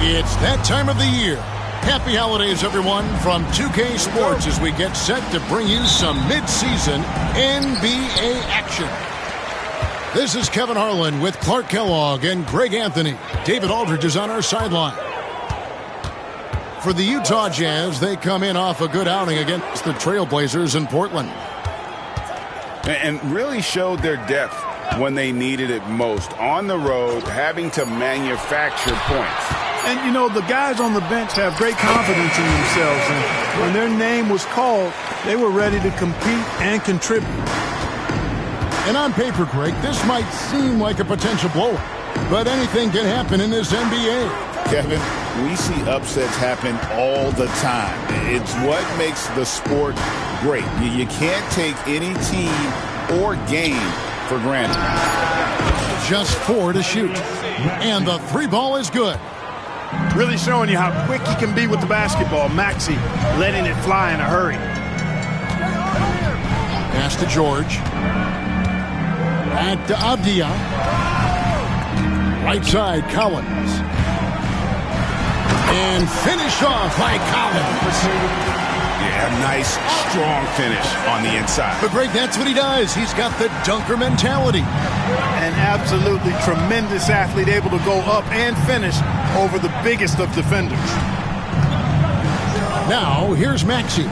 It's that time of the year. Happy holidays, everyone, from 2K Sports as we get set to bring you some mid-season NBA action. This is Kevin Harlan with Clark Kellogg and Greg Anthony. David Aldridge is on our sideline. For the Utah Jazz, they come in off a good outing against the Trailblazers in Portland. And really showed their depth when they needed it most. On the road, having to manufacture points. And, you know, the guys on the bench have great confidence in themselves. And when their name was called, they were ready to compete and contribute. And on paper, Greg, this might seem like a potential blowout, but anything can happen in this NBA. Kevin, we see upsets happen all the time. It's what makes the sport great. You can't take any team or game for granted. Just 4 to shoot. And the 3 ball is good. Really showing you how quick he can be with the basketball. Maxey letting it fly in a hurry. Pass to George. Back to Avdia. Right side, Collins. And finished off by Collins. Yeah, nice, strong finish on the inside. But Greg, that's what he does. He's got the dunker mentality. An absolutely tremendous athlete, able to go up and finish over the biggest of defenders. Now, here's Maxey.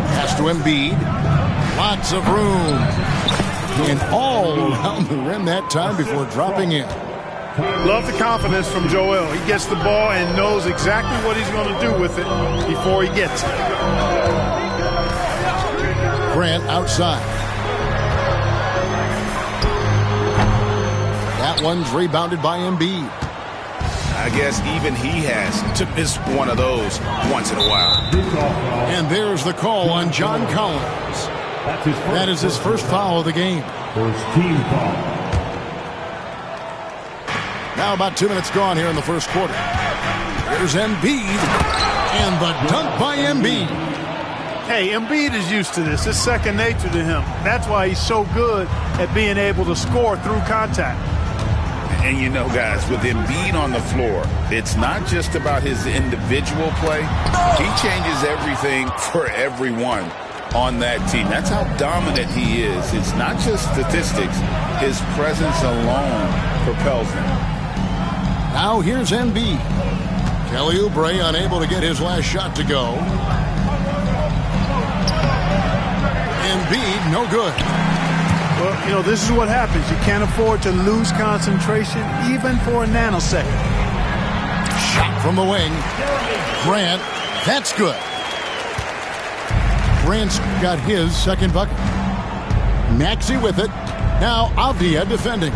Pass to Embiid. Lots of room. And all around the rim that time before dropping in. Love the confidence from Joel. He gets the ball and knows exactly what he's going to do with it before he gets it. Grant outside. That one's rebounded by Embiid. I guess even he has to miss one of those once in a while. And there's the call on John Collins. That is his first foul of the game. First team foul. Now about 2 minutes gone here in the first quarter. Here's Embiid. And the dunk by Embiid. Hey, Embiid is used to this. It's second nature to him. That's why he's so good at being able to score through contact. And you know, guys, with Embiid on the floor, it's not just about his individual play. He changes everything for everyone. on that team. That's how dominant he is. It's not just statistics. His presence alone propels them. Now here's Embiid. Kelly Oubre unable to get his last shot to go. Embiid, no good. Well, you know, this is what happens. You can't afford to lose concentration even for a nanosecond. Shot from the wing. Grant, that's good. Grant's got his second bucket. Maxey with it. Now Avdia defending.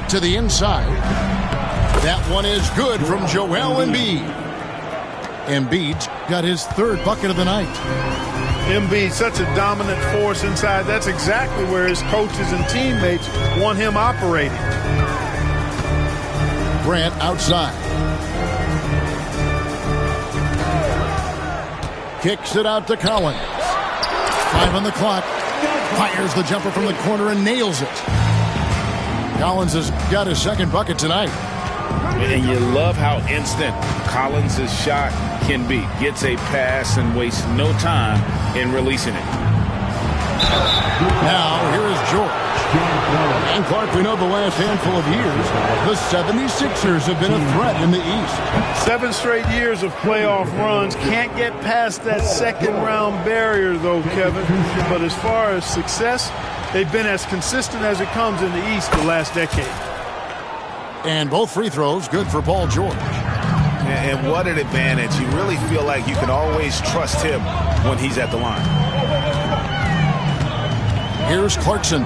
To the inside. That one is good from Joel Embiid. Embiid's got his third bucket of the night. Embiid, such a dominant force inside. That's exactly where his coaches and teammates want him operating. Grant outside. Kicks it out to Collins. 5 on the clock. Fires the jumper from the corner and nails it. Collins has got his second bucket tonight. And you love how instant Collins' shot can be. Gets a pass and wastes no time in releasing it. Now, here is George. And Clark, we know the last handful of years, the 76ers have been a threat in the East. 7 straight years of playoff runs. Can't get past that second-round barrier, though, Kevin. But as far as success, they've been as consistent as it comes in the East the last decade. And both free throws good for Paul George. And what an advantage. You really feel like you can always trust him when he's at the line. Here's Clarkson.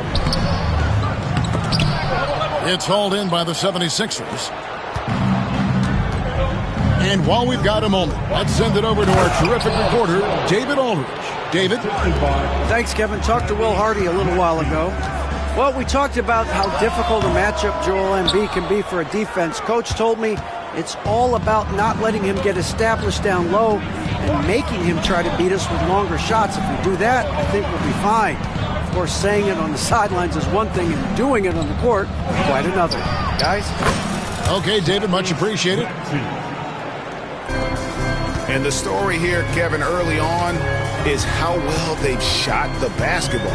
It's hauled in by the 76ers. And while we've got a moment, let's send it over to our terrific reporter, David Aldridge. David? Thanks, Kevin. Talked to Will Hardy a little while ago. Well, we talked about how difficult a matchup Joel Embiid can be for a defense. Coach told me it's all about not letting him get established down low and making him try to beat us with longer shots. If we do that, I think we'll be fine. Of course, saying it on the sidelines is one thing, and doing it on the court, quite another. Guys? Okay, David, much appreciated. And the story here, Kevin, early on is how well they've shot the basketball.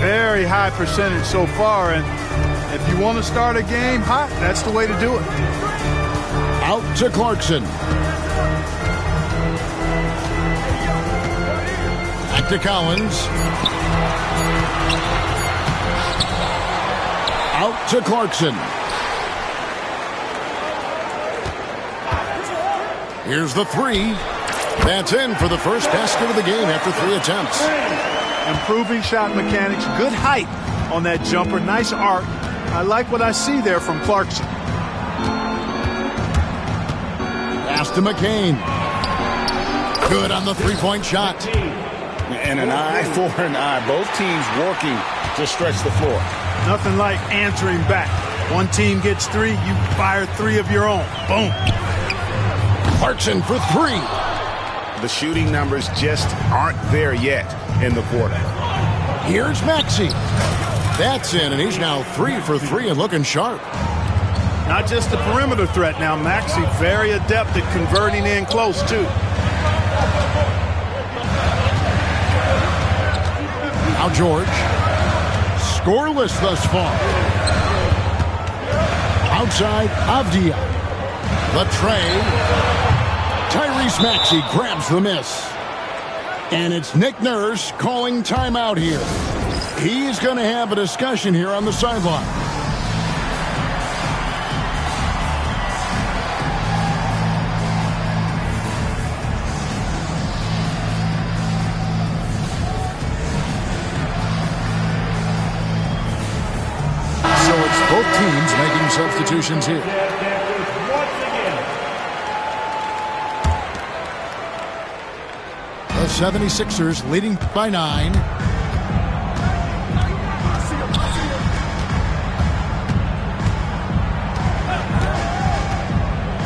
Very high percentage so far, and if you want to start a game hot, that's the way to do it. Out to Clarkson. Back to Collins. Out to Clarkson. Here's the three. That's in for the first basket of the game after 3 attempts. Improving shot mechanics, good height on that jumper, nice arc. I like what I see there from Clarkson. Pass to McCain. Good on the three-point shot. And an eye for an eye. Both teams working to stretch the floor. Nothing like answering back. One team gets 3, you fire 3 of your own. Boom. Clarkson for 3. The shooting numbers just aren't there yet in the quarter. Here's Maxey. That's in, and he's now 3 for 3 and looking sharp. Not just a perimeter threat now. Maxey very adept at converting in close, too. Now George. Scoreless thus far. Outside, Avdia. The tray. Tyrese Maxey grabs the miss. And it's Nick Nurse calling timeout here. He's going to have a discussion here on the sideline. So it's both teams making substitutions here. The 76ers leading by 9.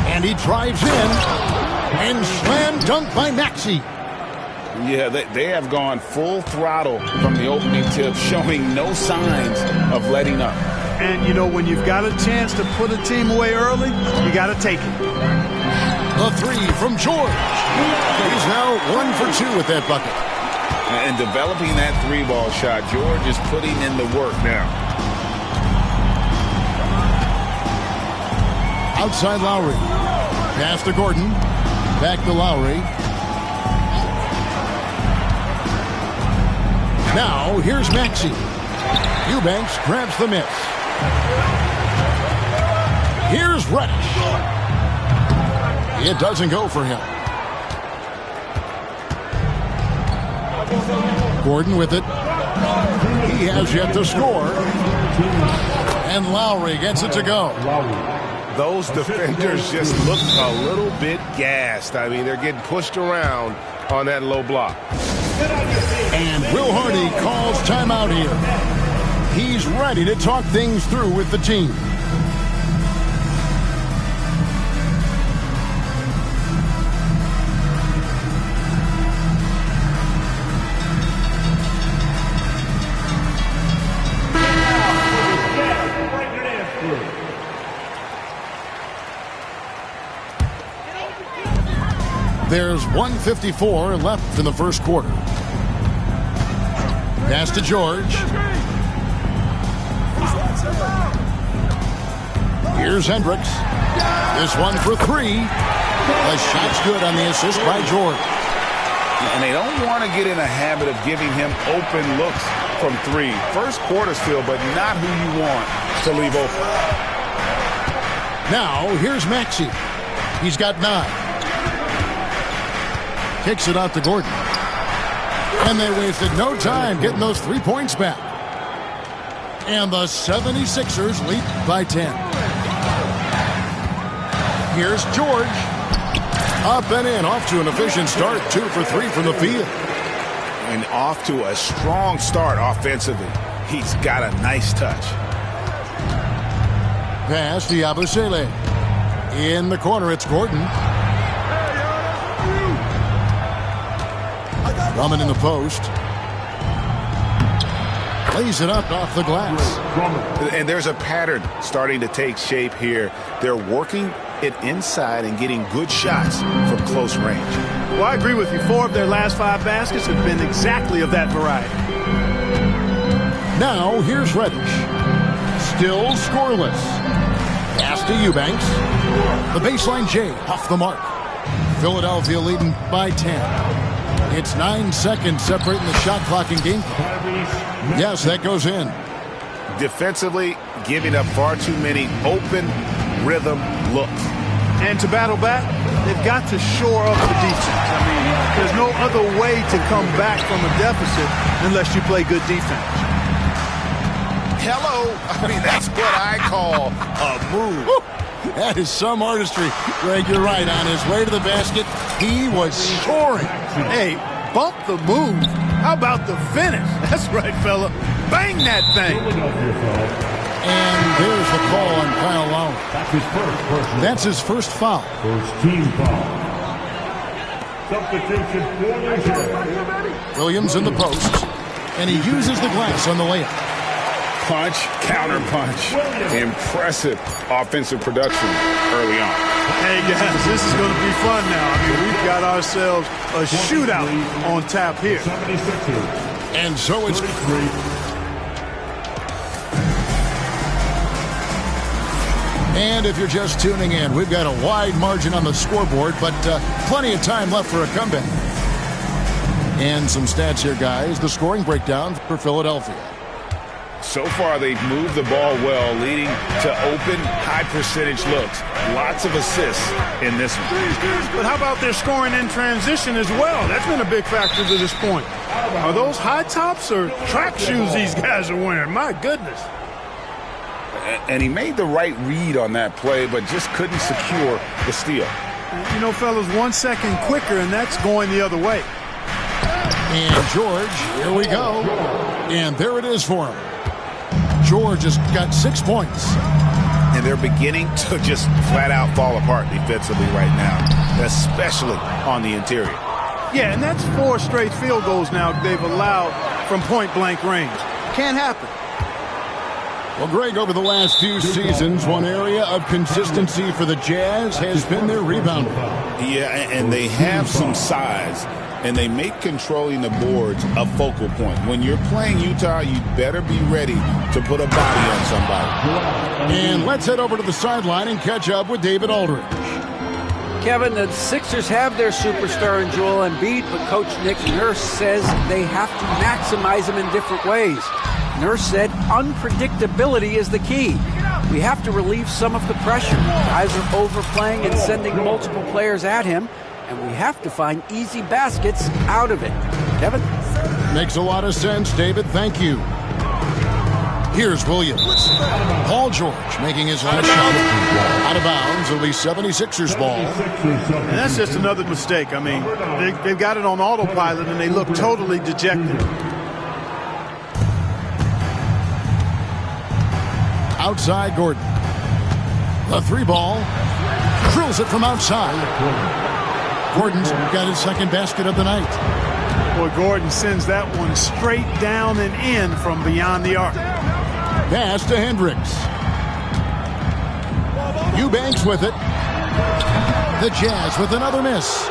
And he drives in and slam dunk by Maxey. Yeah, they have gone full throttle from the opening tip, showing no signs of letting up. And, you know, when you've got a chance to put a team away early, you got to take it. The three from George. He's now 1 for 2 with that bucket. And developing that three-ball shot, George is putting in the work now. Outside Lowry. Pass to Gordon. Back to Lowry. Now, here's Maxey. Eubanks grabs the miss. Here's Reddish. It doesn't go for him. Gordon with it. He has yet to score. And Lowry gets it to go. Those defenders just look a little bit gassed. I mean, they're getting pushed around on that low block. And Will Hardy calls timeout here. He's ready to talk things through with the team. There's 1:54 left in the first quarter. Pass to George. Here's Hendricks. This one for three. The shot's good on the assist by George. And they don't want to get in a habit of giving him open looks from three. First quarter's feel, but not who you want to leave open. Now, here's Maxey. He's got 9. Kicks it out to Gordon. And they wasted no time getting those 3 points back. And the 76ers lead by 10. Here's George. Up and in, off to an efficient start. 2 for 3 from the field. And off to a strong start offensively. He's got a nice touch. Pass to Yabusele. In the corner, it's Gordon. Drummond in the post. Lays it up off the glass. And there's a pattern starting to take shape here. They're working it inside and getting good shots from close range. Well, I agree with you. 4 of their last 5 baskets have been exactly of that variety. Now, here's Reddish. Still scoreless. Pass to Eubanks. The baseline J off the mark. Philadelphia leading by 10. It's 9 seconds separating the shot clock and game clock. Yes, that goes in. Defensively, giving up far too many open rhythm looks. And to battle back, they've got to shore up the defense. I mean, there's no other way to come back from a deficit unless you play good defense. Hello. I mean, that's what I call a move. Woo! That is some artistry. Greg, you're right. On his way to the basket, he was soaring. Hey, bump the move. How about the finish? That's right, fella. Bang that thing. And there's the call on Kyle Lowry. That's his first foul. First team foul. Substitution for Williams in the post. And he uses the glass on the layup. Punch, counter punch. Impressive offensive production early on. Hey, guys, this is going to be fun now. I mean, we've got ourselves a shootout on tap here. And so it's... And if you're just tuning in, we've got a wide margin on the scoreboard, but plenty of time left for a comeback. And some stats here, guys. The scoring breakdown for Philadelphia. So far, they've moved the ball well, leading to open, high-percentage looks. Lots of assists in this one. But how about their scoring in transition as well? That's been a big factor to this point. Are those high tops or track shoes these guys are wearing? My goodness. And he made the right read on that play, but just couldn't secure the steal. You know, fellas, 1 second quicker, and that's going the other way. And George, here we go. And there it is for him. George has got 6 points. And they're beginning to just flat out fall apart defensively right now, especially on the interior. Yeah, and that's 4 straight field goals now they've allowed from point-blank range. Can't happen. Well, Greg, over the last few seasons, one area of consistency for the Jazz has been their rebounding. Yeah, and they have some size, and they make controlling the boards a focal point. When you're playing Utah, you better be ready to put a body on somebody. And let's head over to the sideline and catch up with David Aldridge. Kevin, the Sixers have their superstar in Joel Embiid, but Coach Nick Nurse says they have to maximize him in different ways. Nurse said unpredictability is the key. We have to relieve some of the pressure. Guys are overplaying and sending multiple players at him, and we have to find easy baskets out of it. Kevin? Makes a lot of sense, David. Thank you. Here's Williams. Paul George making his last shot. Out of bounds. It'll be 76ers ball. And that's just another mistake. I mean, they've got it on autopilot, and they look totally dejected. Outside Gordon. The 3 ball. Drills it from outside. Gordon's got his second basket of the night. Boy, Gordon sends that one straight down and in from beyond the arc. Pass to Hendricks. Eubanks with it. The Jazz with another miss.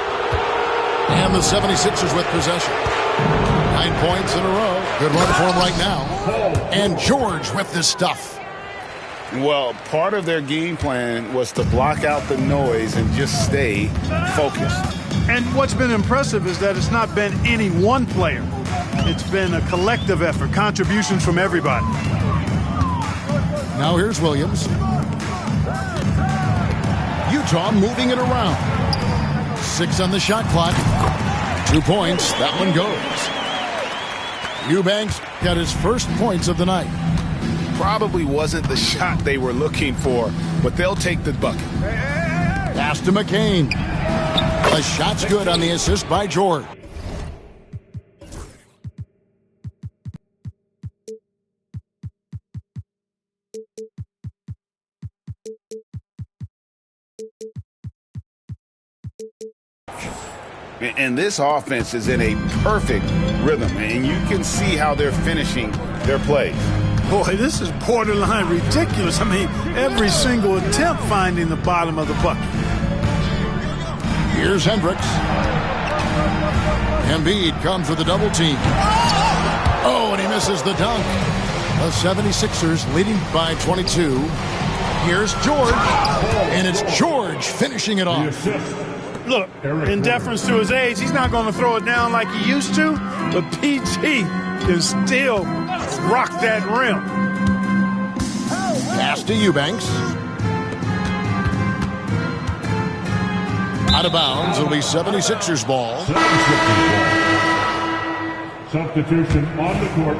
And the 76ers with possession. 9 points in a row. Good run for him right now. And George with the stuff. Well, part of their game plan was to block out the noise and just stay focused. And what's been impressive is that it's not been any one player. It's been a collective effort, contributions from everybody. Now here's Williams. Utah moving it around. 6 on the shot clock. 2 points. That one goes. Eubanks got his first points of the night. Probably wasn't the shot they were looking for, but they'll take the bucket. Pass to McCain. The shot's good on the assist by George. And this offense is in a perfect rhythm, and you can see how they're finishing their plays. Boy, this is borderline ridiculous. I mean, every single attempt finding the bottom of the bucket. Here's Hendricks. Embiid comes with a double team. Oh, and he misses the dunk. The 76ers leading by 22. Here's George. And it's George finishing it off. Look, in deference to his age, he's not going to throw it down like he used to, but PG can still rock that rim. Pass to Eubanks. Out of bounds. It'll be 76ers ball. Substitution on the court.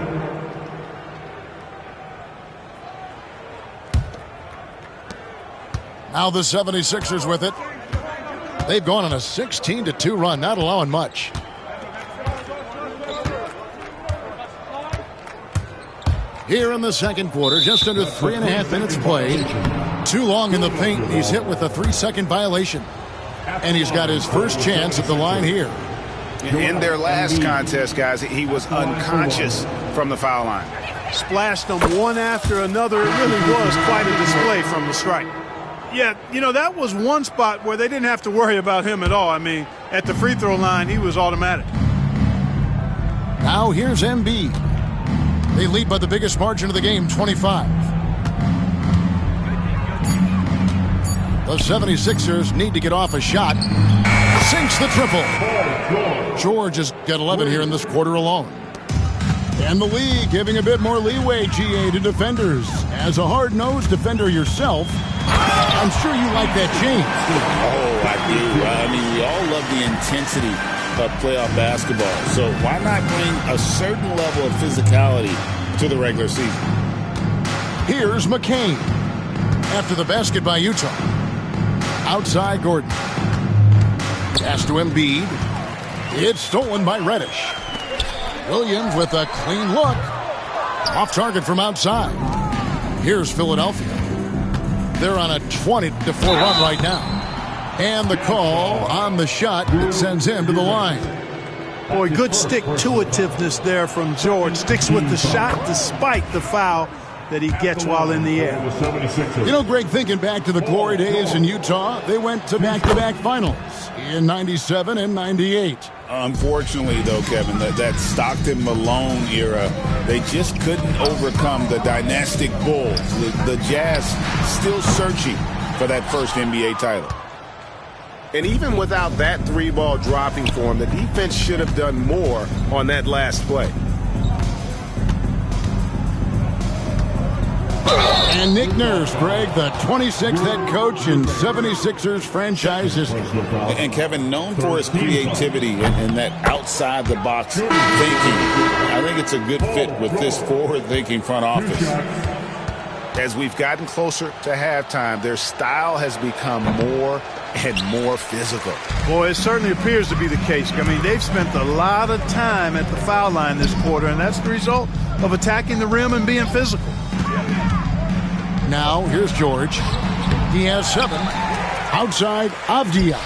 Now the 76ers with it. They've gone on a 16-2 run, not allowing much. Here in the second quarter, just under 3.5 minutes played. Too long in the paint. He's hit with a 3-second violation. And he's got his first chance at the line here. In their last contest, guys, he was unconscious from the foul line. Splashed them one after another. It really was quite a display from the strike. Yeah, you know, that was one spot where they didn't have to worry about him at all. I mean, at the free throw line, he was automatic. Now here's Embiid. They lead by the biggest margin of the game, 25. The 76ers need to get off a shot. Sinks the triple. George has got 11 here in this quarter alone. And the league giving a bit more leeway, GA, to defenders. As a hard-nosed defender yourself, I'm sure you like that change. Oh, I do. I mean, we all love the intensity of playoff basketball. So why not bring a certain level of physicality to the regular season? Here's McCain. After the basket by Utah. Outside Gordon. Pass to Embiid. It's stolen by Reddish. Williams with a clean look. Off target from outside. Here's Philadelphia. They're on a 20-4 run right now. And the call on the shot that sends him to the line. Boy, good stick-to-itiveness there from George. Sticks with the shot despite the foul. that he gets while in the air. You know, Greg, thinking back to the glory days in Utah, they went to back-to-back finals in 97 and 98. Unfortunately, though, Kevin, that Stockton-Malone era, they just couldn't overcome the dynastic Bulls. The Jazz still searching for that first NBA title. And even without that three-ball dropping for him, the defense should have done more on that last play. And Nick Nurse, Greg, the 26th head coach in 76ers franchise history. And Kevin, known for his creativity and that outside-the-box thinking, I think it's a good fit with this forward-thinking front office. As we've gotten closer to halftime, their style has become more and more physical. Boy, it certainly appears to be the case. I mean, they've spent a lot of time at the foul line this quarter, and that's the result of attacking the rim and being physical. Now, here's George. He has 7. Outside, Avdia.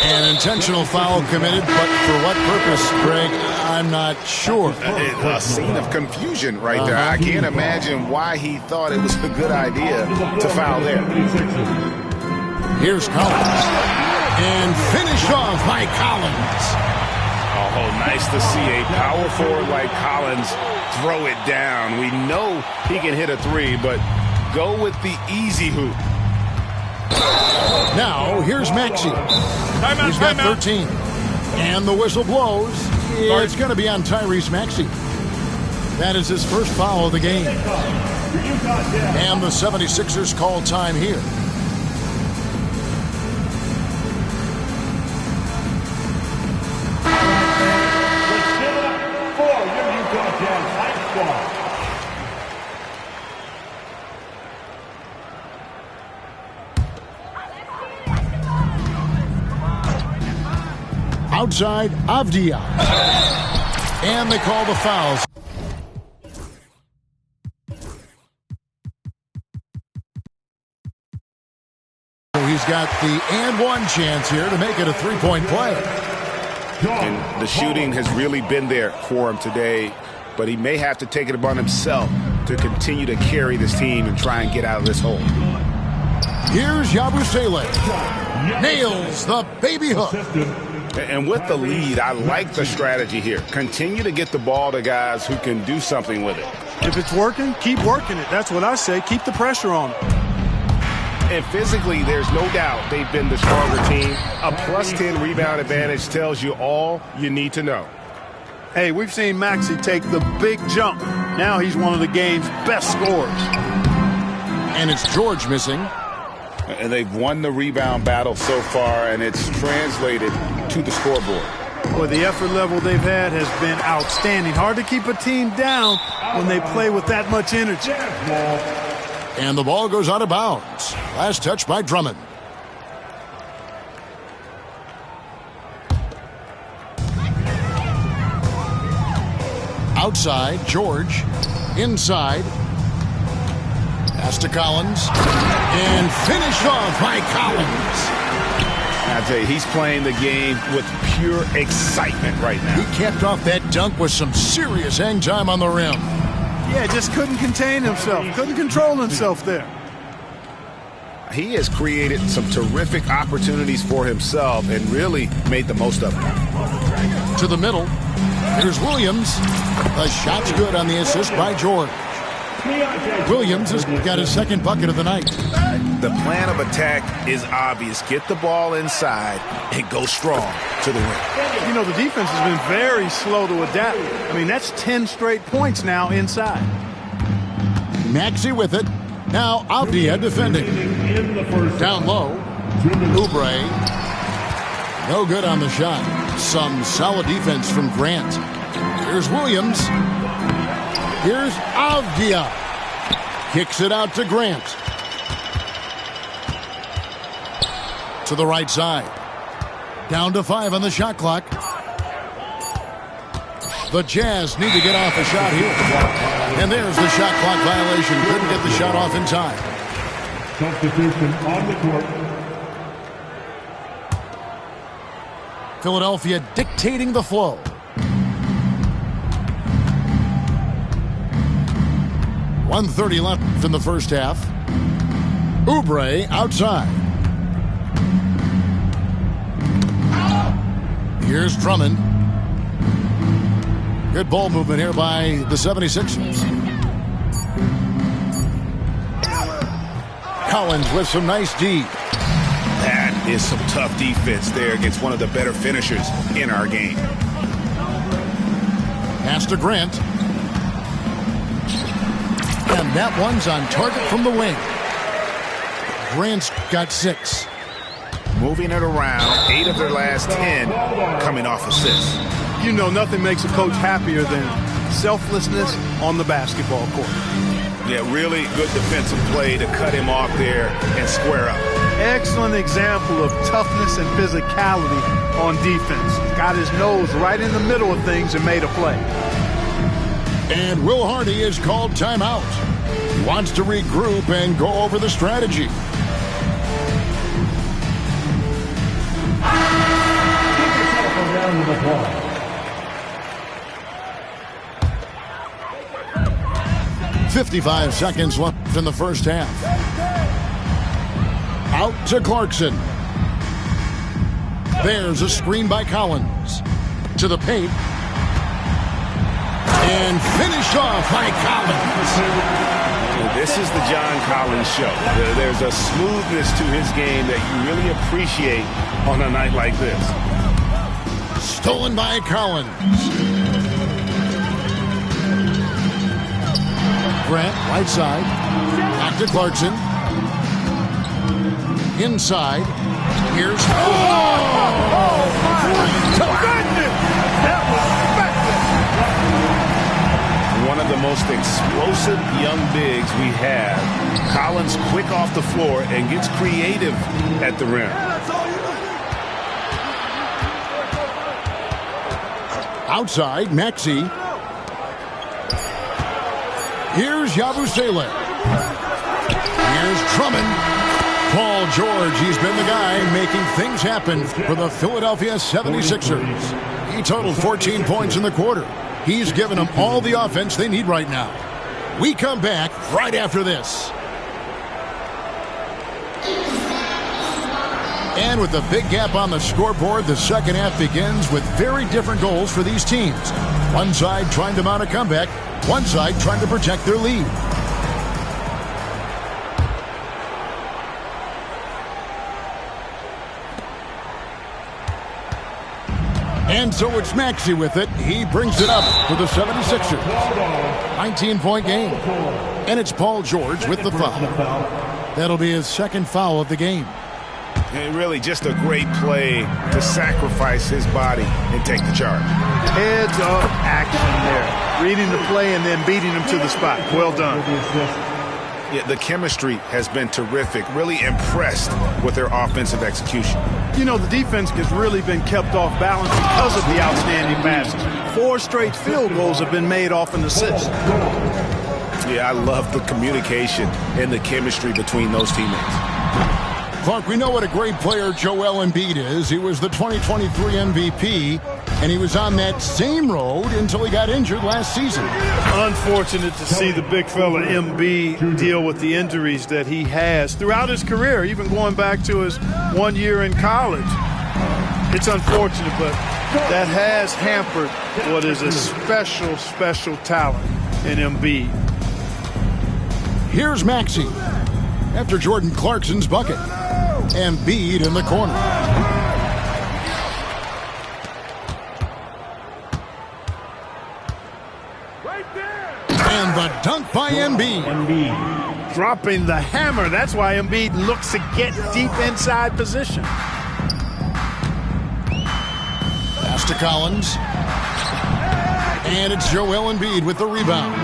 An intentional foul committed, but for what purpose, Greg, I'm not sure. A scene of confusion right there. I can't imagine why he thought it was a good idea to foul there. Here's Collins. And finished off by Collins. Oh, nice to see a power forward like Collins throw it down. We know he can hit a three, but go with the easy hoop. Now, here's Maxey. He's got 13. And the whistle blows. It's going to be on Tyrese Maxey. That is his first foul of the game. And the 76ers call time here. Outside, Avdia. And they call the fouls. So he's got the and one chance here to make it a three-point play. And the shooting has really been there for him today, but he may have to take it upon himself to continue to carry this team and try and get out of this hole. Here's Yabusele. Nails the baby hook. And with the lead, I like the strategy here. Continue to get the ball to guys who can do something with it. If it's working, keep working it. That's what I say. Keep the pressure on them. And physically, there's no doubt they've been the stronger team. A plus 10 rebound advantage tells you all you need to know. Hey, we've seen Maxey take the big jump. Now he's one of the game's best scorers. And it's George missing. And they've won the rebound battle so far, and it's translated to the scoreboard. Boy, the effort level they've had has been outstanding. Hard to keep a team down when they play with that much energy. And the ball goes out of bounds. Last touch by Drummond. Outside, George. Inside. Pass to Collins. And finished off by Collins. I tell you, he's playing the game with pure excitement right now. He capped off that dunk with some serious hang time on the rim. Yeah, just couldn't contain himself. Couldn't control himself there. He has created some terrific opportunities for himself and really made the most of them. To the middle. Here's Williams. The shot's good on the assist by George. Williams has got his second bucket of the night. The plan of attack is obvious. Get the ball inside and go strong to the rim. You know, the defense has been very slow to adapt. I mean, that's 10 straight points now inside. Maxey with it. Now Avdia defending. Down low. Oubre. No good on the shot. Some solid defense from Grant. Here's Williams. Here's Avdia. Kicks it out to Grant. To the right side. Down to 5 on the shot clock. The Jazz need to get off a shot here. And there's the shot clock violation. Couldn't get the shot off in time. Substitution on the court. Philadelphia dictating the flow. 1:30 left in the first half. Oubre outside. Here's Drummond. Good ball movement here by the 76ers. Collins with some nice D. That is some tough defense there against one of the better finishers in our game. Pass to Grant. And that one's on target from the wing. Grant's got 6. Moving it around, 8 of their last 10 coming off assists. You know, nothing makes a coach happier than selflessness on the basketball court. Yeah, really good defensive play to cut him off there and square up. Excellent example of toughness and physicality on defense. Got his nose right in the middle of things and made a play. And Will Hardy is called timeout. He wants to regroup and go over the strategy. Round of applause. 55 seconds left in the first half. Out to Clarkson. There's a screen by Collins. To the paint. And finished off by Collins. This is the John Collins show. There's a smoothness to his game that you really appreciate on a night like this. Stolen by Collins. Grant, right side. Back to Clarkson. Inside. Here's... Oh, my goodness! That was effective! One of the most explosive young bigs we have. Collins quick off the floor and gets creative at the rim. Outside, Maxey. Here's Yabusele. Here's Drummond. Paul George, he's been the guy making things happen for the Philadelphia 76ers. He totaled 14 points in the quarter. He's given them all the offense they need right now. We come back right after this. And with the big gap on the scoreboard, the second half begins with very different goals for these teams. One side trying to mount a comeback, one side trying to protect their lead. And so it's Maxey with it. He brings it up for the 76ers. 19-point game. And it's Paul George with the foul. That'll be his second foul of the game. And really just a great play to sacrifice his body and take the charge. Heads-up action there. Reading the play and then beating him to the spot. Well done. Yeah, the chemistry has been terrific. Really impressed with their offensive execution. You know, the defense has really been kept off balance because of the outstanding passes. 4 straight field goals have been made off an assist. Yeah, I love the communication and the chemistry between those teammates. Clark, we know what a great player Joel Embiid is. He was the 2023 MVP, and he was on that same road until he got injured last season. Unfortunate to see the big fella Embiid deal with the injuries that he has throughout his career, even going back to his 1 year in college. It's unfortunate, but that has hampered what is a special, special talent in Embiid. Here's Maxey after Jordan Clarkson's bucket. Embiid in the corner. And the dunk by Embiid. Dropping the hammer. That's why Embiid looks to get deep inside position. Pass to Collins. And it's Joel Embiid with the rebound.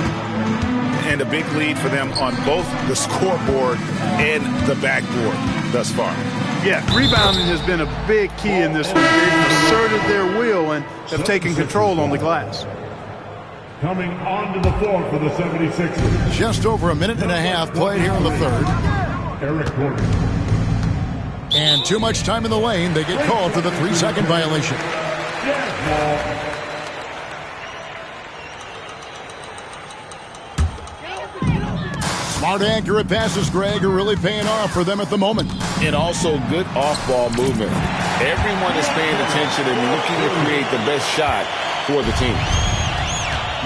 And a big lead for them on both the scoreboard and the backboard thus far. Yeah, rebounding has been a big key in this one. They've asserted their will and have taken control on the glass. Coming onto the floor for the 76ers. Just over a minute and a half played here in the third. Eric Gordon. And too much time in the lane. They get called for the 3-second violation. Smart, accurate passes, Greg, are really paying off for them at the moment. And also good off-ball movement. Everyone is paying attention and looking to create the best shot for the team.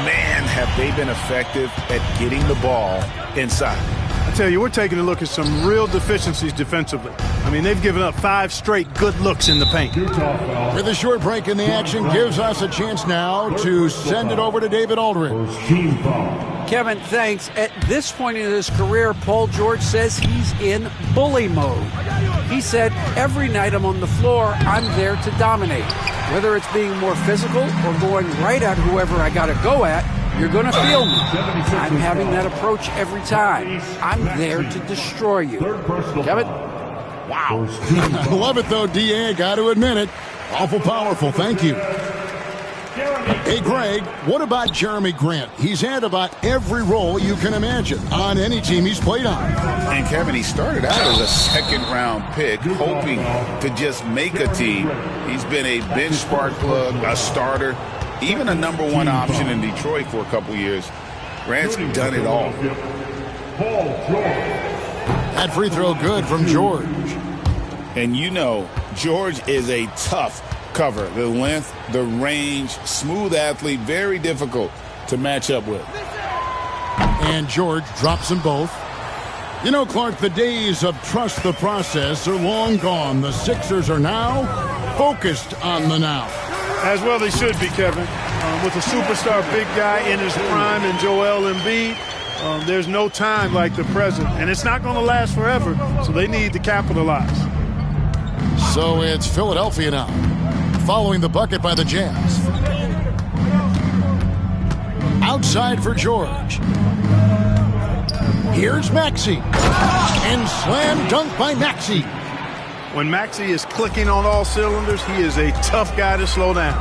Man, have they been effective at getting the ball inside. I tell you, we're taking a look at some real deficiencies defensively. I mean, they've given up 5 straight good looks in the paint. With a short break in the action, gives us a chance now to send it over to David Aldridge. Kevin, thanks. At this point in his career, Paul George says he's in bully mode. He said, every night I'm on the floor, I'm there to dominate. Whether it's being more physical or going right at whoever I got to go at, you're going to feel me. I'm having that approach every time. I'm there to destroy you. Kevin? Wow. I love it, though, D.A. Got to admit it. Awful powerful. Thank you. Hey, Greg, what about Jeremy Grant? He's had about every role you can imagine on any team he's played on. And, Kevin, he started out as a second-round pick, hoping to just make a team. He's been a bench spark plug, a starter, even a number 1 option in Detroit for a couple years. Grant's done it all. That free throw good from George. And you know, George is a tough cover. The length, the range, smooth athlete, very difficult to match up with. And George drops them both. You know, Clark, the days of trust the process are long gone. The Sixers are now focused on the now. As well they should be, Kevin. With a superstar big guy in his prime in Joel Embiid, there's no time like the present. And it's not going to last forever, so they need to capitalize. So it's Philadelphia now, following the bucket by the Jazz. Outside for George. Here's Maxey. And slam dunk by Maxey. When Maxey is clicking on all cylinders, he is a tough guy to slow down.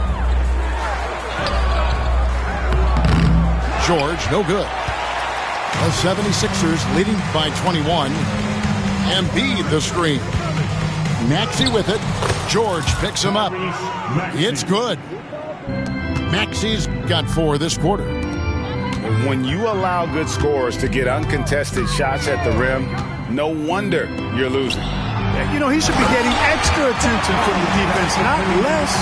George, no good. The 76ers leading by 21. Embiid the screen. Maxey with it. George picks him up. It's good. Maxey's got 4 this quarter. When you allow good scorers to get uncontested shots at the rim, no wonder you're losing. You know, he should be getting extra attention from the defense, not less.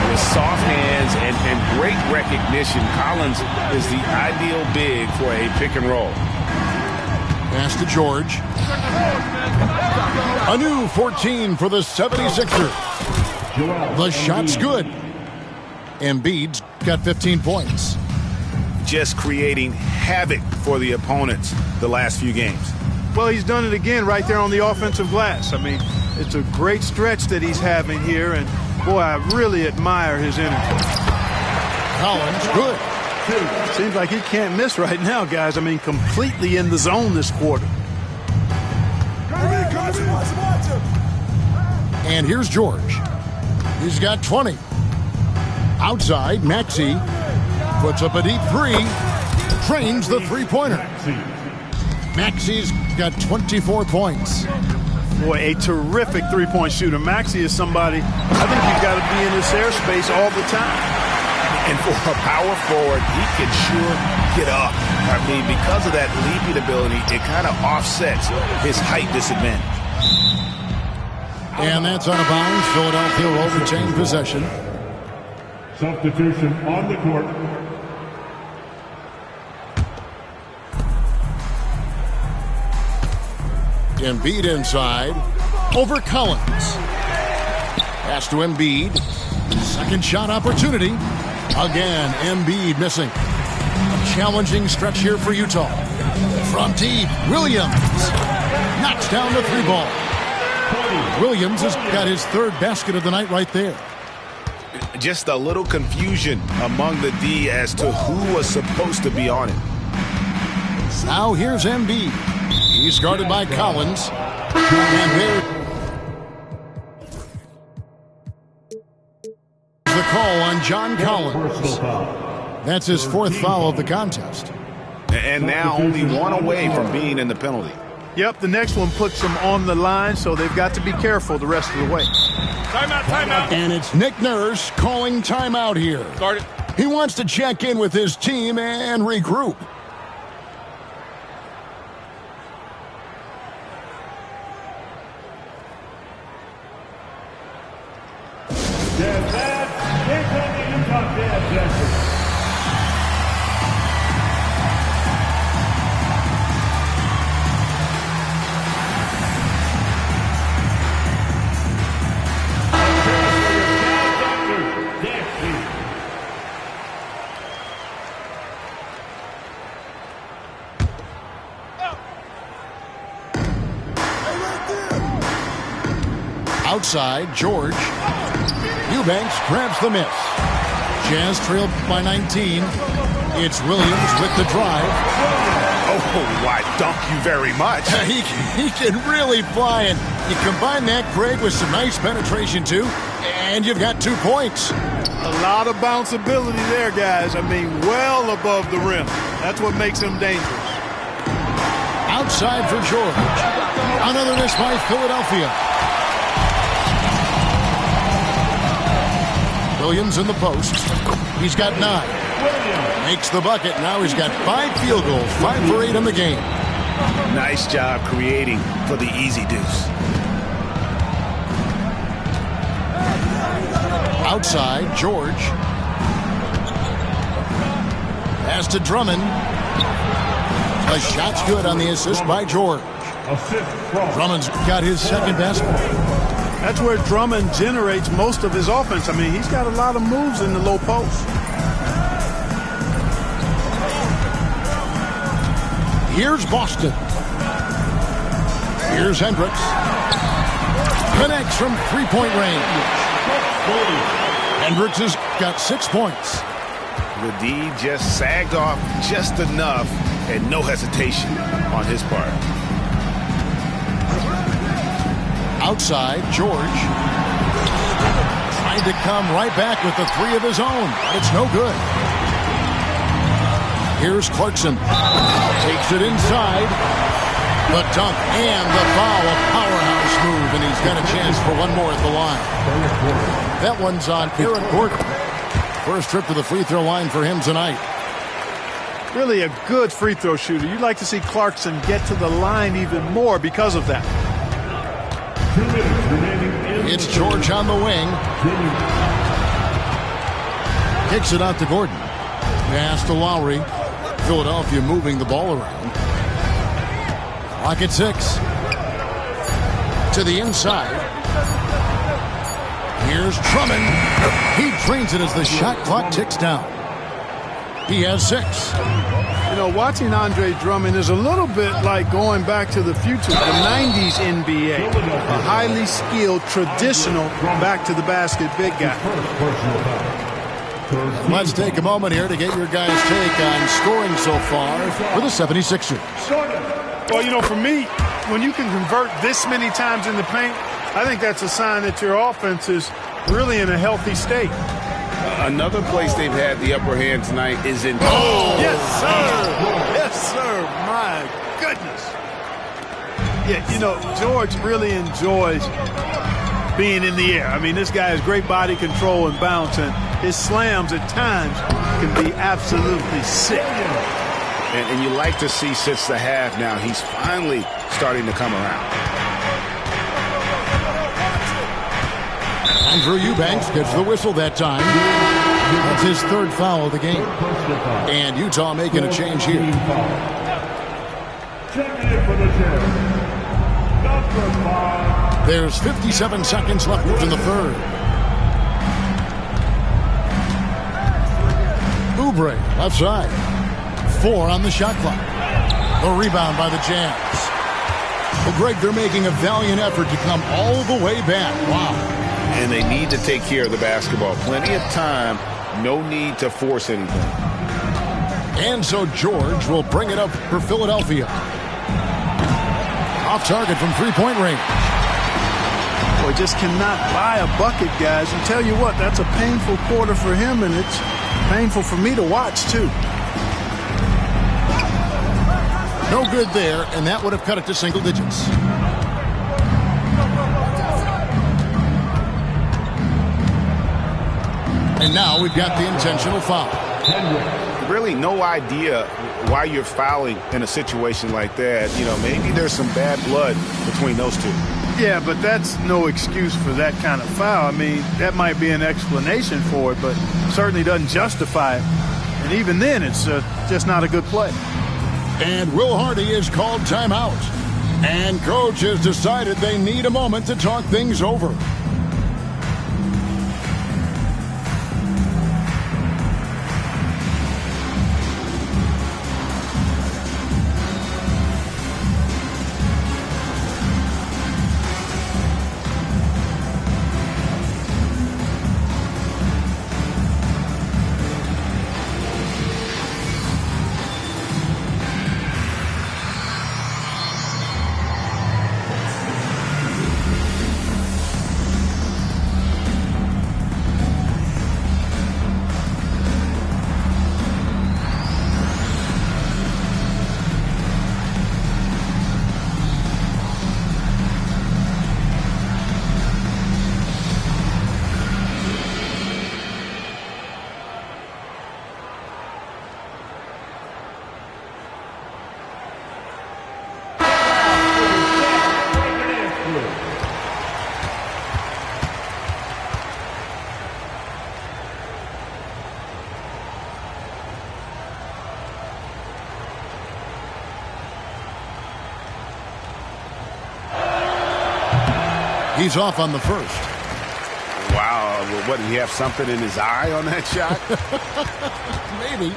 With soft hands and great recognition, Collins is the ideal big for a pick and roll. Pass to George. A new 14 for the 76ers. The shot's good. Embiid's got 15 points. Just creating havoc for the opponents the last few games. Well, he's done it again right there on the offensive glass. I mean, it's a great stretch that he's having here, and, boy, I really admire his energy. Collins, good. Seems like he can't miss right now, guys. I mean, completely in the zone this quarter. And here's George. He's got 20. Outside, Maxey puts up a deep 3. Trains the three-pointer. Maxey's got 24 points. Boy, a terrific three-point shooter. Maxey is somebody, I think you've got to be in his airspace all the time. And for a power forward, he can sure get up. I mean, because of that leaping ability, it kind of offsets his height disadvantage. And that's out of bounds. Philadelphia will retain possession. Substitution on the court. Embiid inside. Over Collins. Pass to Embiid. Second shot opportunity. Again, Embiid missing. A challenging stretch here for Utah. From deep, Williams knocks down the 3-ball. Williams has got his 3rd basket of the night right there. Just a little confusion among the D as to who was supposed to be on it. Now here's Embiid. He's guarded by Collins. And there's the call on John Collins. That's his 4th foul of the contest. And now only 1 away from being in the penalty. Yep, the next one puts them on the line, so they've got to be careful the rest of the way. Timeout, timeout. And it's Nick Nurse calling timeout here. Start it. He wants to check in with his team and regroup. Utah Jazz Jackson. Outside, George. Eubanks grabs the miss. Jazz trailed by 19. It's Williams with the drive. Oh, why, thank you very much. He can really fly, and you combine that, Greg, with some nice penetration, too, and you've got 2 points. A lot of bounceability there, guys. I mean, well above the rim. That's what makes him dangerous. Outside for George. Another miss by Philadelphia. Williams in the post. He's got 9. Makes the bucket. Now he's got 5 field goals, 5 for 8 in the game. Nice job creating for the easy deuce. Outside, George. Pass to Drummond. The shot's good on the assist by George. Drummond's got his second basket. That's where Drummond generates most of his offense. I mean, he's got a lot of moves in the low post. Here's Boston. Here's Hendricks. Connects from three-point range. Hendricks has got 6 points. The D just sagged off just enough and no hesitation on his part. Outside, George. Trying to come right back with the 3 of his own, but it's no good. Here's Clarkson. Takes it inside. The dunk and the foul. A powerhouse move, and he's got a chance for one more at the line. That one's on Aaron Gordon. First trip to the free throw line for him tonight. Really a good free throw shooter. You'd like to see Clarkson get to the line even more because of that. It's George on the wing. Kicks it out to Gordon. Pass to Lowry. Philadelphia moving the ball around. Clock at 6. To the inside. Here's Drummond. He drains it as the shot clock ticks down. He has 6. You know, watching Andre Drummond is a little bit like going back to the future, the 90s NBA. A highly skilled, traditional, back-to-the-basket big guy. Let's take a moment here to get your guys' take on scoring so far for the 76ers. Well, you know, for me, when you can convert this many times in the paint, I think that's a sign that your offense is really in a healthy state. Another place they've had the upper hand tonight is in... Oh! Yes, sir! Yes, sir! My goodness! Yeah, you know, George really enjoys being in the air. I mean, this guy has great body control and bounce, and his slams at times can be absolutely sick. And you like to see since the half now, he's finally starting to come around. Andrew Eubanks gets the whistle that time. That's his 3rd foul of the game. And Utah making a change here. There's 57 seconds left in the 3rd. Oubre, left side. 4 on the shot clock. The rebound by the Jazz. Well, Greg, they're making a valiant effort to come all the way back. Wow. And they need to take care of the basketball. Plenty of time. No need to force anything. And so George will bring it up for Philadelphia. Off target from three-point range. Boy, just cannot buy a bucket, guys. And tell you what, that's a painful quarter for him, and it's painful for me to watch, too. No good there, and that would have cut it to single digits. And now we've got the intentional foul. Really no idea why you're fouling in a situation like that. You know, maybe there's some bad blood between those two. Yeah, but that's no excuse for that kind of foul. I mean, that might be an explanation for it, but certainly doesn't justify it. And even then, it's just not a good play. And Will Hardy is called timeout. And coach has decided they need a moment to talk things over. He's off on the first. Wow. What, did he have something in his eye on that shot? Maybe.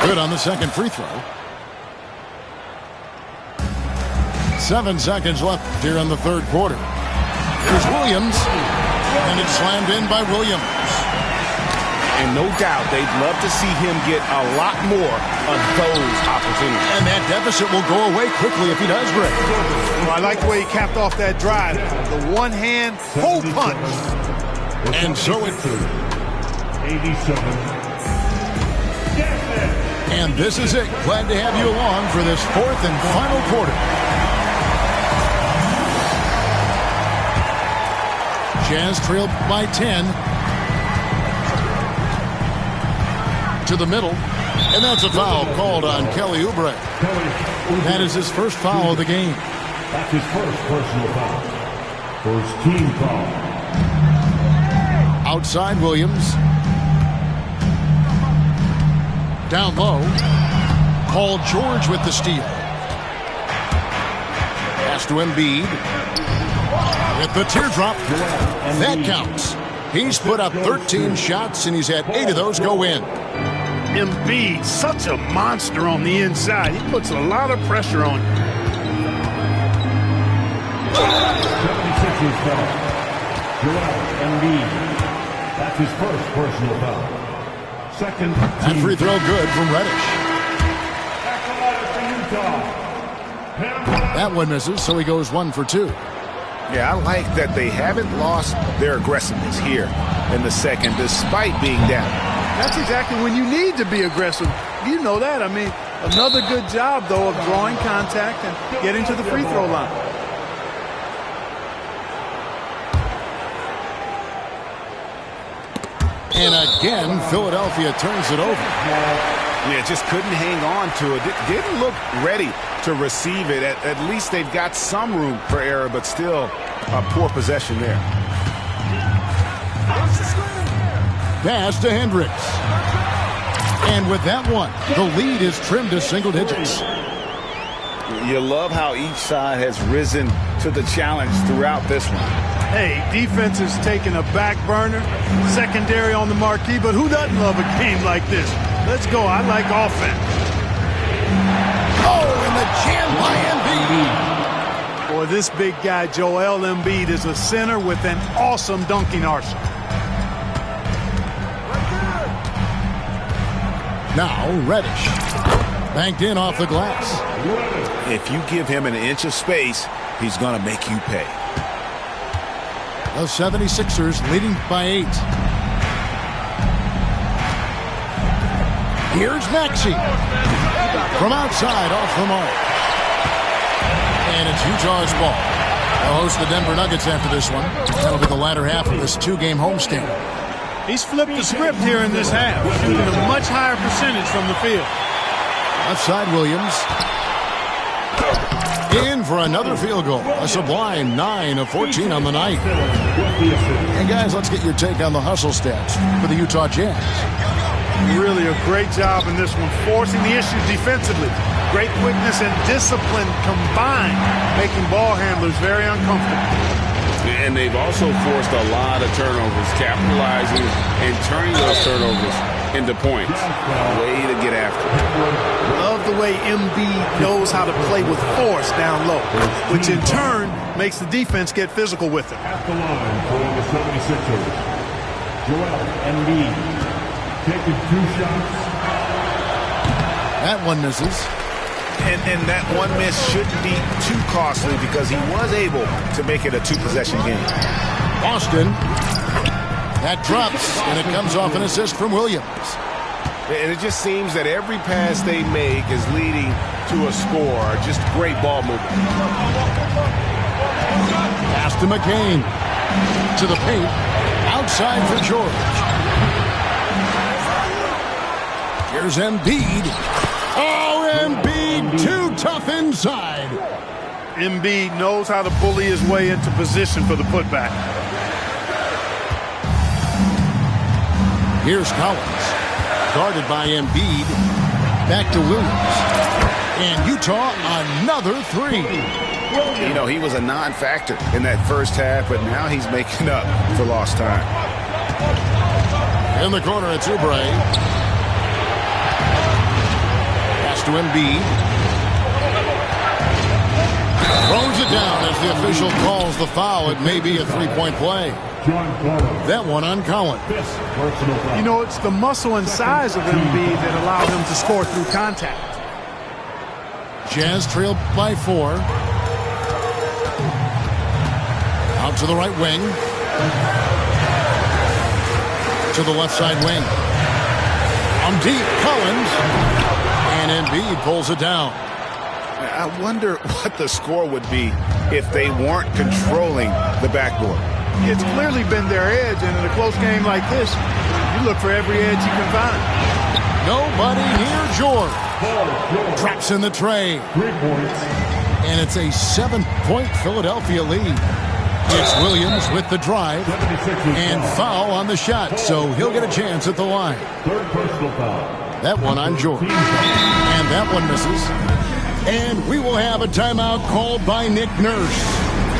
Good on the second free throw. 7 seconds left here in the third quarter. Here's Williams. And it's slammed in by Williams. And no doubt they'd love to see him get a lot more of those opportunities. And that deficit will go away quickly if he does, Greg. Well, I like the way he capped off that drive. The one-hand hole punch. And so it... 87. And this is it. Glad to have you along for this fourth and final quarter. Jazz trailed by 10. To the middle. And that's a foul called on Kelly Oubre. That is his first foul of the game. That's his first personal foul. First team foul. Outside Williams. Down low. Paul George with the steal. Pass to Embiid. With the teardrop. That counts. He's put up 13 shots, and he's had 8 of those go in. Embiid, such a monster on the inside. He puts a lot of pressure on you. 76ers foul. Joel Embiid. That's his first personal foul. Second. That free throw good from Reddish. That one misses, so he goes 1 for 2. Yeah, I like that they haven't lost their aggressiveness here in the second, despite being down. That's exactly when you need to be aggressive. You know that. I mean, another good job, though, of drawing contact and getting to the free throw line. And again, Philadelphia turns it over. Yeah, just couldn't hang on to it. Didn't look ready to receive it. At least they've got some room for error, but still a poor possession there. Pass to Hendricks. And with that one, the lead is trimmed to single digits. You love how each side has risen to the challenge throughout this one. Hey, defense is taking a back burner, secondary on the marquee, but who doesn't love a game like this? Let's go. I like offense. Oh, and the jam by Embiid. Boy, this big guy, Joel Embiid, is a center with an awesome dunking arsenal. Now Reddish. Banked in off the glass. If you give him an inch of space, he's going to make you pay. The 76ers leading by 8. Here's Maxey. From outside, off the mark. And it's Utah's ball. They'll host the Denver Nuggets after this one. That'll be the latter half of this 2-game homestand. He's flipped the script here in this half, shooting a much higher percentage from the field. Left side, Williams. for another field goal. A sublime 9 of 14 on the night. And guys, let's get your take on the hustle stats for the Utah Jazz. Really a great job in this one, forcing the issues defensively. Great quickness and discipline combined, making ball handlers very uncomfortable. And they've also forced a lot of turnovers, capitalizing and turning those turnovers into points. Way to get after it. Love the way Embiid knows how to play with force down low, which in turn makes the defense get physical with him. At the line for the 76ers, Joel Embiid taking 2 shots. That one misses. And that one miss shouldn't be too costly because he was able to make it a 2-possession game. Boston. That drops, and it comes off an assist from Williams. And it just seems that every pass they make is leading to a score. Just great ball movement. Pass to McCain. To the paint. Outside for George. Here's Embiid. Oh, Embiid, too tough inside. Embiid knows how to bully his way into position for the putback. Here's Collins. Guarded by Embiid. Back to Williams. And Utah, another 3. You know, he was a non-factor in that first half, but now he's making up for lost time. In the corner, it's Oubre. To Embiid. Throws it down as the official calls the foul. It may be a 3-point play. That one on Collins. You know, it's the muscle and size of Embiid that allow him to score through contact. Jazz trailed by 4. Out to the right wing. To the left side wing. On deep, Collins. And Embiid pulls it down. I wonder what the score would be if they weren't controlling the backboard. It's clearly been their edge, and in a close game like this, you look for every edge you can find. Nobody near George. Traps in the tray. 3 points. And it's a 7-point Philadelphia lead. It's Williams with the drive and foul on the shot, so he'll get a chance at the line. 3rd personal foul. That one on George. And that one misses. And we will have a timeout called by Nick Nurse.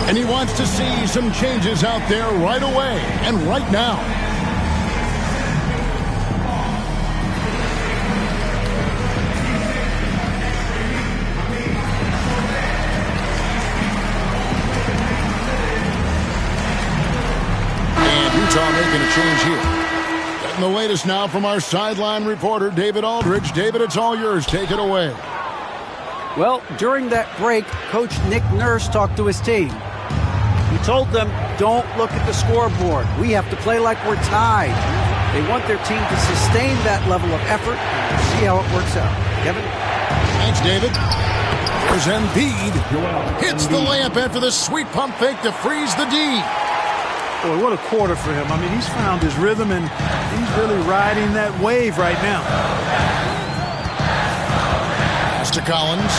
And he wants to see some changes out there right away and right now. And Utah making a change here. The latest now from our sideline reporter, David Aldridge. David, it's all yours. Take it away. Well, during that break, Coach Nick Nurse talked to his team. He told them, don't look at the scoreboard. We have to play like we're tied. They want their team to sustain that level of effort and see how it works out. Kevin? Thanks, David. Here's Embiid. Hits the layup after the sweet pump fake to freeze the D. Boy, what a quarter for him. I mean, he's found his rhythm, and he's really riding that wave right now. Pass to Collins.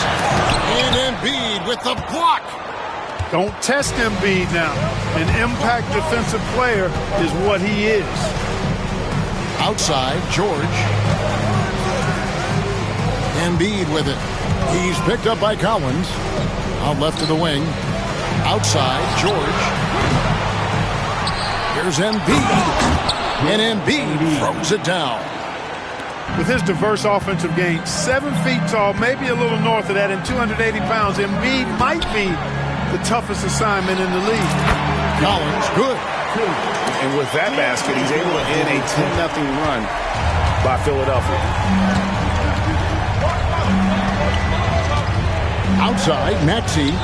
And Embiid with the block. Don't test Embiid now. An impact defensive player is what he is. Outside, George. Embiid with it. He's picked up by Collins. Out left to the wing. Outside, George. Here's Embiid. And Embiid throws it down. With his diverse offensive game, 7 feet tall, maybe a little north of that, and 280 pounds, Embiid might be the toughest assignment in the league. Collins, good. And with that basket, he's able to end a 10-0 run by Philadelphia. Outside, Maxey.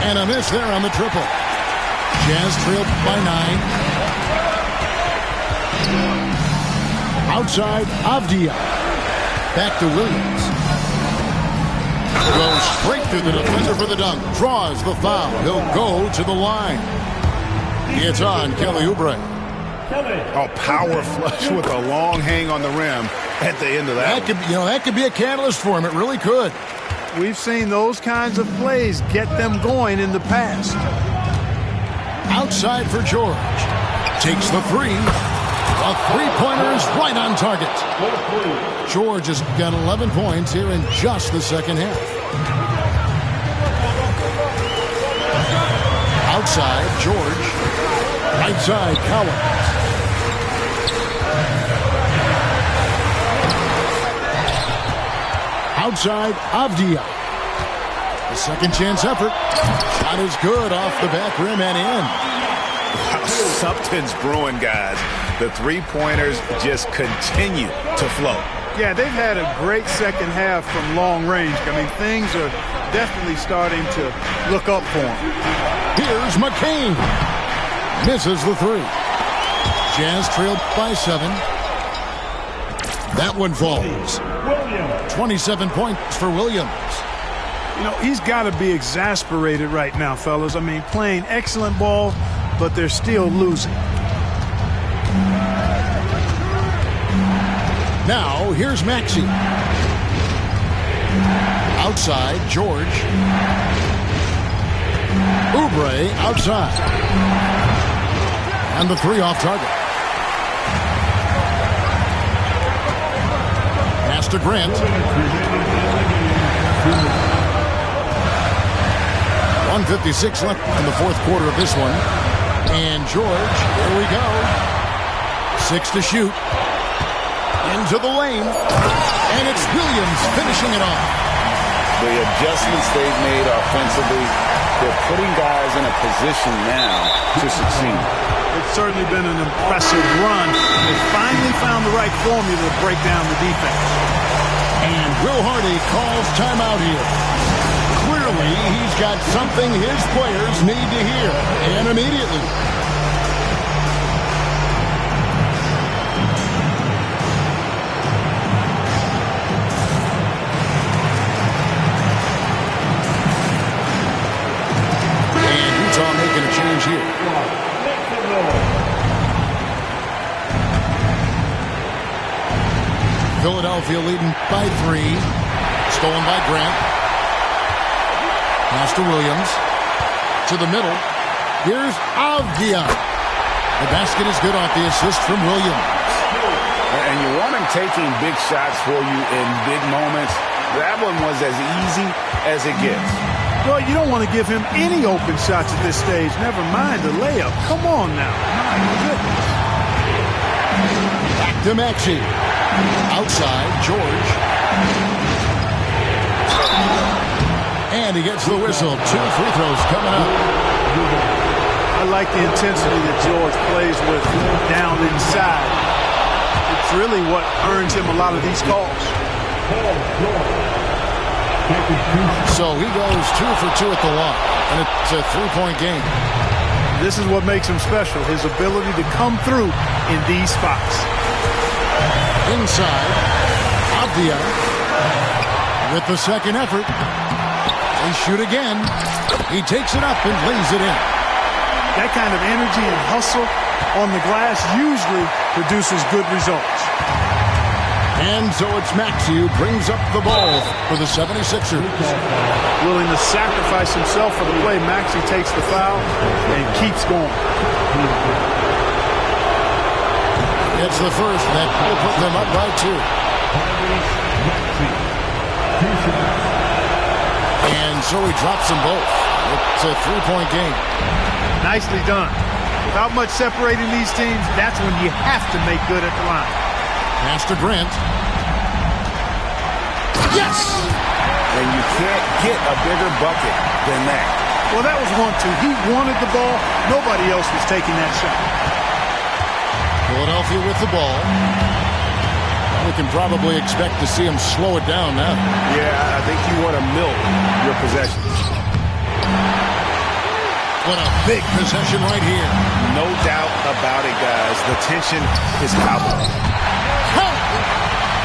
And a miss there on the triple. Jazz trailed by 9. Outside, Avdia. Back to Williams. Goes straight through the defender for the dunk. Draws the foul. He'll go to the line. It's on Kelly Oubre. Oh, power flush with a long hang on the rim at the end of that. That could be a catalyst for him. It really could. We've seen those kinds of plays get them going in the past. Outside for George. Takes the three. A three-pointer is right on target. George has got 11 points here in just the second half. Outside, George. Right side, Collins. Outside, Avdia. The second chance effort. Shot is good off the back rim and in. Wow, something's brewing, guys. The three-pointers just continue to flow. Yeah, they've had a great second half from long range. I mean, things are definitely starting to look up for them. Here's McCain. Misses the three. Jazz trailed by 7. That one falls. 27 points for Williams. You know, he's got to be exasperated right now, fellas. I mean, playing excellent ball, but they're still losing. Now, here's Maxey. Outside, George. Oubre outside. And the three off target. Pass to Grant. 1:56 left in the fourth quarter of this one. And George, here we go. 6 to shoot. Into the lane. And it's Williams finishing it off. The adjustments they've made offensively, they're putting guys in a position now to succeed. It's certainly been an impressive run. They finally found the right formula to break down the defense. And Will Hardy calls timeout here. Clearly, he's got something his players need to hear, and immediately. And Utah making a change here. Philadelphia leading by 3. Stolen by Grant. Pass to Williams. To the middle. Here's Avdia. The basket is good off the assist from Williams. And you want him taking big shots for you in big moments. That one was as easy as it gets. Well, you don't want to give him any open shots at this stage. Never mind the layup. Come on now. My goodness. Back to Maxey. Outside, George. And he gets the whistle. 2 free throws coming up. I like the intensity that George plays with down inside. It's really what earns him a lot of these calls. So he goes 2 for 2 at the line. And it's a 3-point game. This is what makes him special, his ability to come through in these spots. Inside, Avdia with the second effort. They shoot again. He takes it up and lays it in. That kind of energy and hustle on the glass usually produces good results. And so it's Maxey who brings up the ball for the 76ers. Willing to sacrifice himself for the play, Maxey takes the foul and keeps going. It's the first that will put them up by 2. And so he drops them both. It's a 3-point game. Nicely done. Without much separating these teams, that's when you have to make good at the line. Pass to Grant. Yes! And you can't get a bigger bucket than that. Well, that was 1-2. He wanted the ball. Nobody else was taking that shot. Philadelphia with the ball. We can probably expect to see him slow it down now. Yeah, I think you want to milk your possessions. What a big possession right here. No doubt about it, guys. The tension is palpable.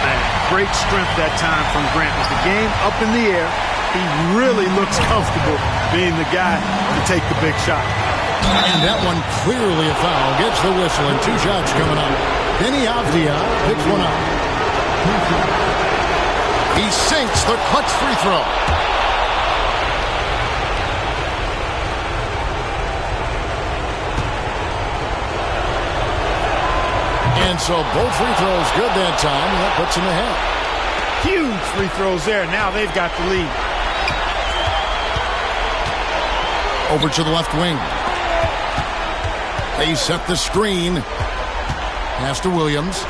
Man, great strength that time from Grant. With the game up in the air, he really looks comfortable being the guy to take the big shot. And that one clearly a foul. Gets the whistle and 2 shots coming up. Denny Avdia picks one up. He sinks the clutch free throw. And so both free throws good that time, and that puts him ahead. Huge free throws there. Now they've got the lead. Over to the left wing. They set the screen. Pass to Williams.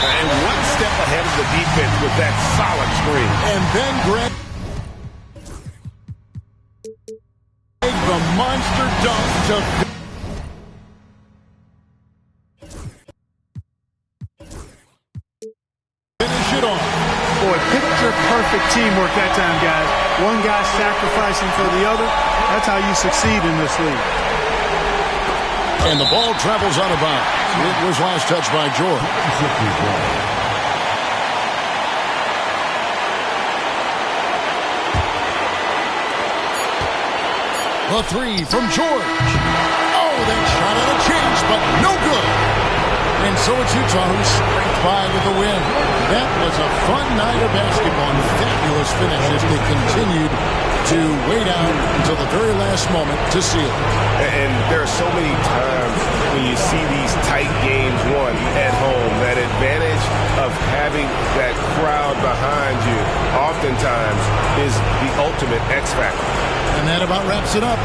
And one step ahead of the defense with that solid screen. And then Greg the monster dunk to finish it off. Boy, picture-perfect teamwork that time, guys. One guy sacrificing for the other. That's how you succeed in this league. And the ball travels out of bounds. It was last touched by George. The three from George. Oh, that shot out of change, but no good. And so it's Utah who scraped by with the win. That was a fun night of basketball and fabulous finish as they continued to wait out until the very last moment to seal it. And there are so many times when you see these tight games won at home, that advantage of having that crowd behind you oftentimes is the ultimate X factor. And that about wraps it up.